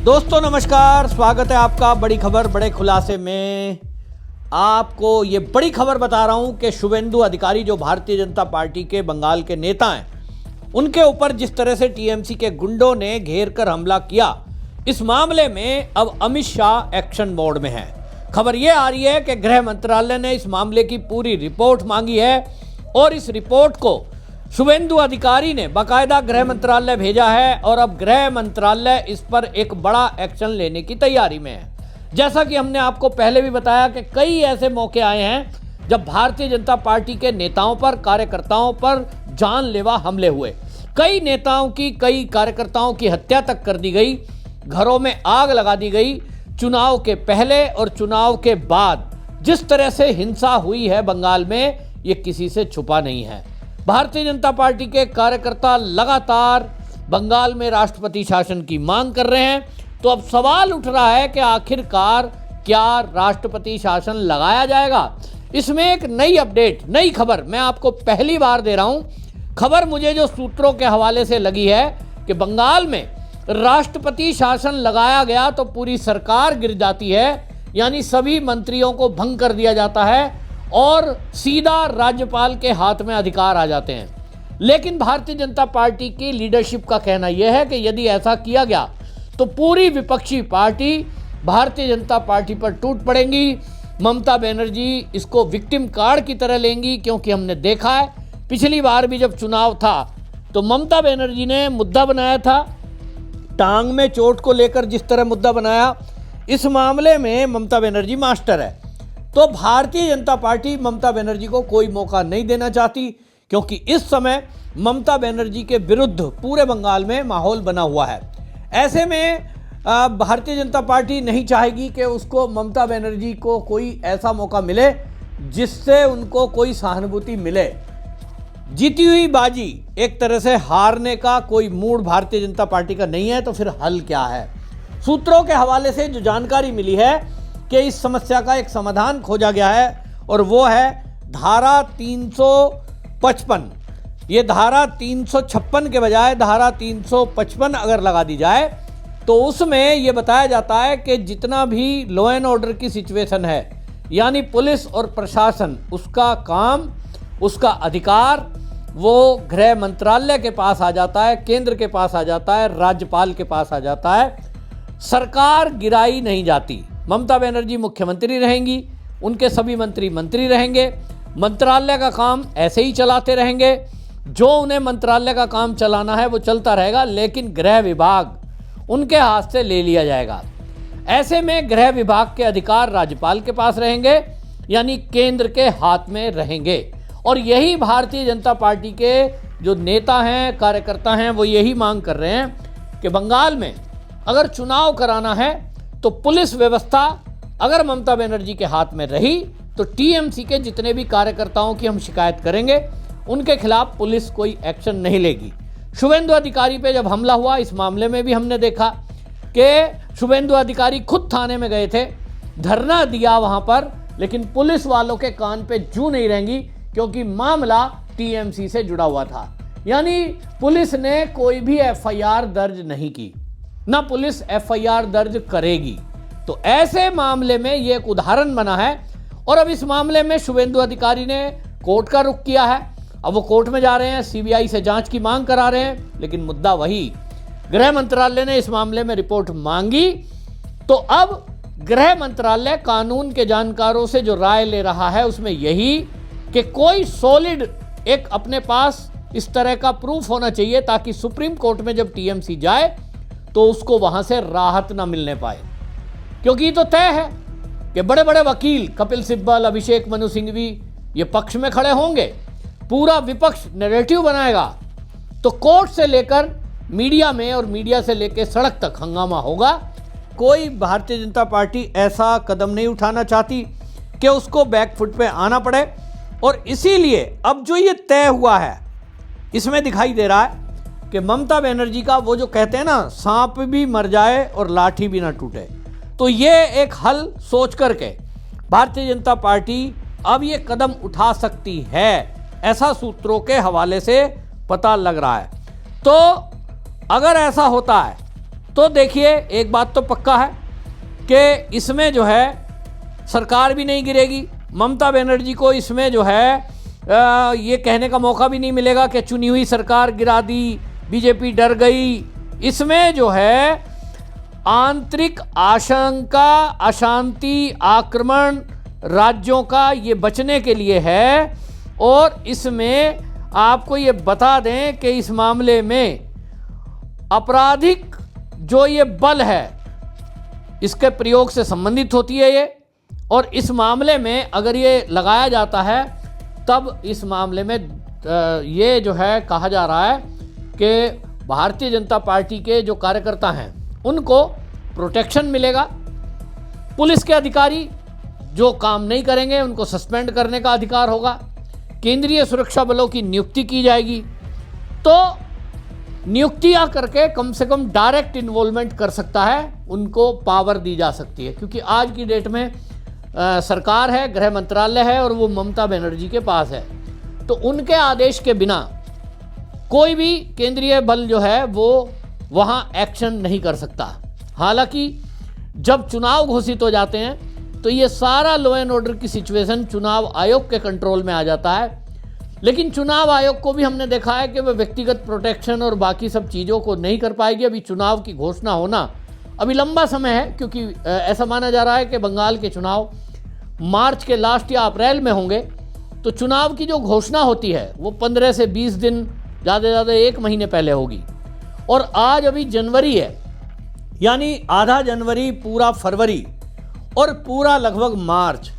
दोस्तों नमस्कार, स्वागत है आपका बड़ी खबर बड़े खुलासे में। आपको ये बड़ी खबर बता रहा हूं कि शुभेंदु अधिकारी जो भारतीय जनता पार्टी के बंगाल के नेता हैं, उनके ऊपर जिस तरह से टीएमसी के गुंडों ने घेर कर हमला किया, इस मामले में अब अमित शाह एक्शन मोड में है। खबर ये आ रही है कि गृह मंत्रालय ने इस मामले की पूरी रिपोर्ट मांगी है और इस रिपोर्ट को शुभेंदु अधिकारी ने बाकायदा गृह मंत्रालय भेजा है और अब गृह मंत्रालय इस पर एक बड़ा एक्शन लेने की तैयारी में है। जैसा कि हमने आपको पहले भी बताया कि कई ऐसे मौके आए हैं जब भारतीय जनता पार्टी के नेताओं पर, कार्यकर्ताओं पर जानलेवा हमले हुए। कई नेताओं की, कई कार्यकर्ताओं की हत्या तक कर दी गई, घरों में आग लगा दी गई। चुनाव के पहले और चुनाव के बाद जिस तरह से हिंसा हुई है बंगाल में, ये किसी से छुपा नहीं है। भारतीय जनता पार्टी के कार्यकर्ता लगातार बंगाल में राष्ट्रपति शासन की मांग कर रहे हैं। तो अब सवाल उठ रहा है कि आखिरकार क्या राष्ट्रपति शासन लगाया जाएगा। इसमें एक नई अपडेट, नई खबर मैं आपको पहली बार दे रहा हूं। खबर मुझे जो सूत्रों के हवाले से लगी है कि बंगाल में राष्ट्रपति शासन लगाया गया तो पूरी सरकार गिर जाती है, यानी सभी मंत्रियों को भंग कर दिया जाता है और सीधा राज्यपाल के हाथ में अधिकार आ जाते हैं। लेकिन भारतीय जनता पार्टी की लीडरशिप का कहना यह है कि यदि ऐसा किया गया तो पूरी विपक्षी पार्टी भारतीय जनता पार्टी पर टूट पड़ेंगी। ममता बनर्जी इसको विक्टिम कार्ड की तरह लेंगी, क्योंकि हमने देखा है पिछली बार भी जब चुनाव था तो ममता बनर्जी ने मुद्दा बनाया था, टांग में चोट को लेकर जिस तरह मुद्दा बनाया, इस मामले में ममता बनर्जी मास्टर है। तो भारतीय जनता पार्टी ममता बनर्जी को कोई मौका नहीं देना चाहती, क्योंकि इस समय ममता बनर्जी के विरुद्ध पूरे बंगाल में माहौल बना हुआ है। ऐसे में भारतीय जनता पार्टी नहीं चाहेगी कि उसको, ममता बनर्जी को कोई ऐसा मौका मिले जिससे उनको कोई सहानुभूति मिले। जीती हुई बाजी एक तरह से हारने का कोई मूड भारतीय जनता पार्टी का नहीं है, तो फिर हल क्या है। सूत्रों के हवाले से जो जानकारी मिली है कि इस समस्या का एक समाधान खोजा गया है और वो है धारा 355। ये धारा 356 के बजाय धारा 355 अगर लगा दी जाए तो उसमें ये बताया जाता है कि जितना भी लॉ एंड ऑर्डर की सिचुएशन है, यानी पुलिस और प्रशासन, उसका काम, उसका अधिकार वो गृह मंत्रालय के पास आ जाता है, केंद्र के पास आ जाता है, राज्यपाल के पास आ जाता है। सरकार गिराई नहीं जाती। ममता बनर्जी मुख्यमंत्री रहेंगी, उनके सभी मंत्री रहेंगे, मंत्रालय का काम ऐसे ही चलाते रहेंगे। जो उन्हें मंत्रालय का काम चलाना है वो चलता रहेगा, लेकिन गृह विभाग उनके हाथ से ले लिया जाएगा। ऐसे में गृह विभाग के अधिकार राज्यपाल के पास रहेंगे, यानी केंद्र के हाथ में रहेंगे। और यही भारतीय जनता पार्टी के जो नेता हैं, कार्यकर्ता हैं, वो यही मांग कर रहे हैं कि बंगाल में अगर चुनाव कराना है तो पुलिस व्यवस्था अगर ममता बनर्जी के हाथ में रही तो टीएमसी के जितने भी कार्यकर्ताओं की हम शिकायत करेंगे, उनके खिलाफ पुलिस कोई एक्शन नहीं लेगी। शुभेंदु अधिकारी पे जब हमला हुआ, इस मामले में भी हमने देखा कि शुभेंदु अधिकारी खुद थाने में गए थे, धरना दिया वहां पर, लेकिन पुलिस वालों के कान पे जू नहीं रहेंगी, क्योंकि मामला टीएमसी से जुड़ा हुआ था। यानी पुलिस ने कोई भी एफआईआर दर्ज नहीं की, ना पुलिस एफआईआर दर्ज करेगी। तो ऐसे मामले में यह एक उदाहरण बना है। और अब इस मामले में शुभेंदु अधिकारी ने कोर्ट का रुख किया है। अब वो कोर्ट में जा रहे हैं, सीबीआई से जांच की मांग करा रहे हैं, लेकिन मुद्दा वही, गृह मंत्रालय ने इस मामले में रिपोर्ट मांगी। तो अब गृह मंत्रालय कानून के जानकारों से जो राय ले रहा है उसमें यही कि कोई सॉलिड एक अपने पास इस तरह का प्रूफ होना चाहिए, ताकि सुप्रीम कोर्ट में जब टीएमसी जाए तो उसको वहां से राहत ना मिलने पाए। क्योंकि ये तो तय है कि बड़े बड़े वकील कपिल सिब्बल, अभिषेक मनु सिंघवी ये पक्ष में खड़े होंगे, पूरा विपक्ष नैरेटिव बनाएगा, तो कोर्ट से लेकर मीडिया में और मीडिया से लेकर सड़क तक हंगामा होगा। कोई भारतीय जनता पार्टी ऐसा कदम नहीं उठाना चाहती कि उसको बैकफुट पे आना पड़े। और इसीलिए अब जो ये तय हुआ है, इसमें दिखाई दे रहा है कि ममता बनर्जी का वो जो कहते हैं ना, सांप भी मर जाए और लाठी भी ना टूटे, तो ये एक हल सोच करके भारतीय जनता पार्टी अब ये कदम उठा सकती है, ऐसा सूत्रों के हवाले से पता लग रहा है। तो अगर ऐसा होता है तो देखिए, एक बात तो पक्का है कि इसमें जो है सरकार भी नहीं गिरेगी। ममता बनर्जी को इसमें जो है ये कहने का मौका भी नहीं मिलेगा कि चुनी हुई सरकार गिरा दी, बीजेपी डर गई। इसमें जो है आंतरिक आशंका, अशांति, आक्रमण राज्यों का ये बचने के लिए है। और इसमें आपको ये बता दें कि इस मामले में आपराधिक जो ये बल है इसके प्रयोग से संबंधित होती है ये। और इस मामले में अगर ये लगाया जाता है तब इस मामले में ये जो है कहा जा रहा है कि भारतीय जनता पार्टी के जो कार्यकर्ता हैं उनको प्रोटेक्शन मिलेगा। पुलिस के अधिकारी जो काम नहीं करेंगे उनको सस्पेंड करने का अधिकार होगा। केंद्रीय सुरक्षा बलों की नियुक्ति की जाएगी। तो नियुक्तियां करके कम से कम डायरेक्ट इन्वॉल्वमेंट कर सकता है, उनको पावर दी जा सकती है। क्योंकि आज की डेट में सरकार है, गृह मंत्रालय है और वो ममता बनर्जी के पास है। तो उनके आदेश के बिना कोई भी केंद्रीय बल जो है वो वहाँ एक्शन नहीं कर सकता। हालांकि जब चुनाव घोषित हो जाते हैं तो ये सारा लॉ एंड ऑर्डर की सिचुएशन चुनाव आयोग के कंट्रोल में आ जाता है। लेकिन चुनाव आयोग को भी हमने देखा है कि वह व्यक्तिगत प्रोटेक्शन और बाकी सब चीज़ों को नहीं कर पाएगी। अभी चुनाव की घोषणा होना अभी लंबा समय है, क्योंकि ऐसा माना जा रहा है कि बंगाल के चुनाव मार्च के लास्ट या अप्रैल में होंगे। तो चुनाव की जो घोषणा होती है वो 15 से 20 दिन, ज़्यादा से ज़्यादा 1 महीने पहले होगी। और आज अभी जनवरी है, यानी आधा जनवरी, पूरा फरवरी और पूरा लगभग मार्च,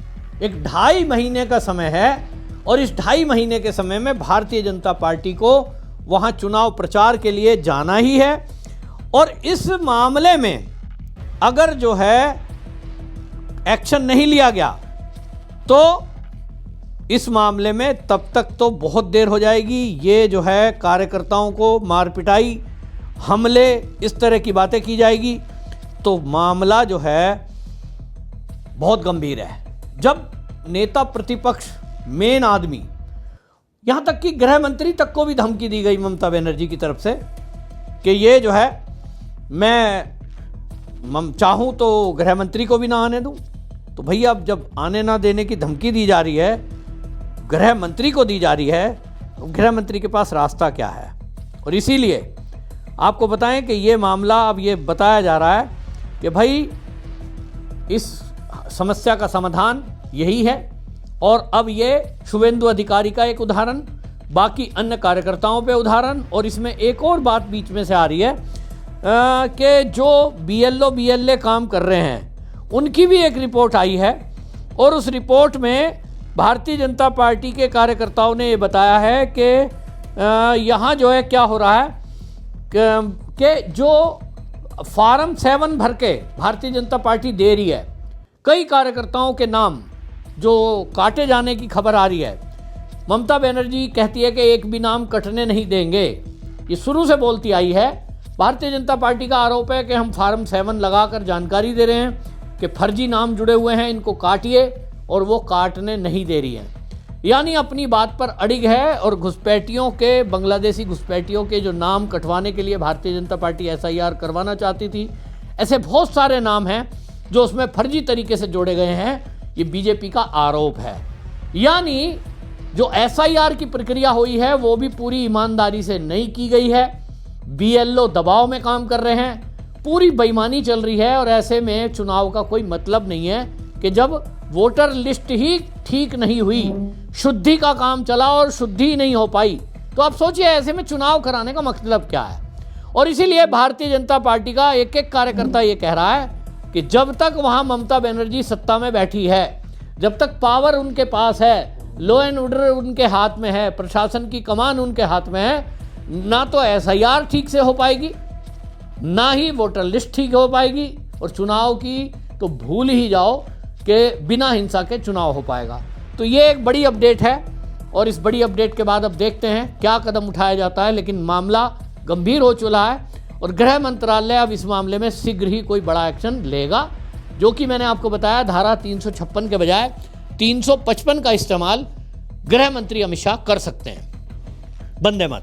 एक 2.5 महीने का समय है। और इस 2.5 महीने के समय में भारतीय जनता पार्टी को वहाँ चुनाव प्रचार के लिए जाना ही है। और इस मामले में अगर जो है एक्शन नहीं लिया गया तो इस मामले में तब तक तो बहुत देर हो जाएगी। ये जो है कार्यकर्ताओं को मार पिटाई, हमले, इस तरह की बातें की जाएगी। तो मामला जो है बहुत गंभीर है। जब नेता प्रतिपक्ष, मेन आदमी, यहाँ तक कि गृह मंत्री तक को भी धमकी दी गई ममता बनर्जी की तरफ से कि ये जो है मैं चाहूँ तो गृह मंत्री को भी ना आने दूँ। तो भैया अब जब आने ना देने की धमकी दी जा रही है, गृह मंत्री को दी जा रही है, तो गृह मंत्री के पास रास्ता क्या है। और इसीलिए आपको बताएं कि ये मामला अब ये बताया जा रहा है कि भाई इस समस्या का समाधान यही है। और अब ये शुभेंदु अधिकारी का एक उदाहरण, बाकी अन्य कार्यकर्ताओं पे उदाहरण। और इसमें एक और बात बीच में से आ रही है कि जो BLO काम कर रहे हैं उनकी भी एक रिपोर्ट आई है। और उस रिपोर्ट में भारतीय जनता पार्टी के कार्यकर्ताओं ने ये बताया है कि यहाँ जो है क्या हो रहा है कि जो फॉर्म 7 भर के भारतीय जनता पार्टी दे रही है, कई कार्यकर्ताओं के नाम जो काटे जाने की खबर आ रही है। ममता बनर्जी कहती है कि एक भी नाम कटने नहीं देंगे, ये शुरू से बोलती आई है। भारतीय जनता पार्टी का आरोप है कि हम फॉर्म 7 लगाकर जानकारी दे रहे हैं कि फर्जी नाम जुड़े हुए हैं, इनको काटिए, और वो काटने नहीं दे रही है। यानी अपनी बात पर अड़िग है। और घुसपैठियों के, बांग्लादेशी घुसपैठियों के जो नाम कटवाने के लिए भारतीय जनता पार्टी SIR करवाना चाहती थी, ऐसे बहुत सारे नाम हैं जो उसमें फर्जी तरीके से जोड़े गए हैं। ये बीजेपी का आरोप है। यानी जो SIR की प्रक्रिया हुई है वो भी पूरी ईमानदारी से नहीं की गई है। BLO दबाव में काम कर रहे हैं, पूरी बेईमानी चल रही है। और ऐसे में चुनाव का कोई मतलब नहीं है कि जब वोटर लिस्ट ही ठीक नहीं हुई, शुद्धि का काम चला और शुद्धि ही नहीं हो पाई, तो आप सोचिए ऐसे में चुनाव कराने का मतलब क्या है। और इसीलिए भारतीय जनता पार्टी का एक एक कार्यकर्ता ये कह रहा है कि जब तक वहाँ ममता बनर्जी सत्ता में बैठी है, जब तक पावर उनके पास है, लॉ एंड ऑर्डर उनके हाथ में है, प्रशासन की कमान उनके हाथ में है, ना तो SIR ठीक से हो पाएगी, ना ही वोटर लिस्ट ठीक हो पाएगी, और चुनाव की तो भूल ही जाओ कि बिना हिंसा के चुनाव हो पाएगा। तो ये एक बड़ी अपडेट है। और इस बड़ी अपडेट के बाद अब देखते हैं क्या कदम उठाया जाता है। लेकिन मामला गंभीर हो चुका है और गृह मंत्रालय अब इस मामले में शीघ्र ही कोई बड़ा एक्शन लेगा, जो कि मैंने आपको बताया धारा 356 के बजाय 355 का इस्तेमाल गृह मंत्री अमित शाह कर सकते हैं। वंदे मातरम।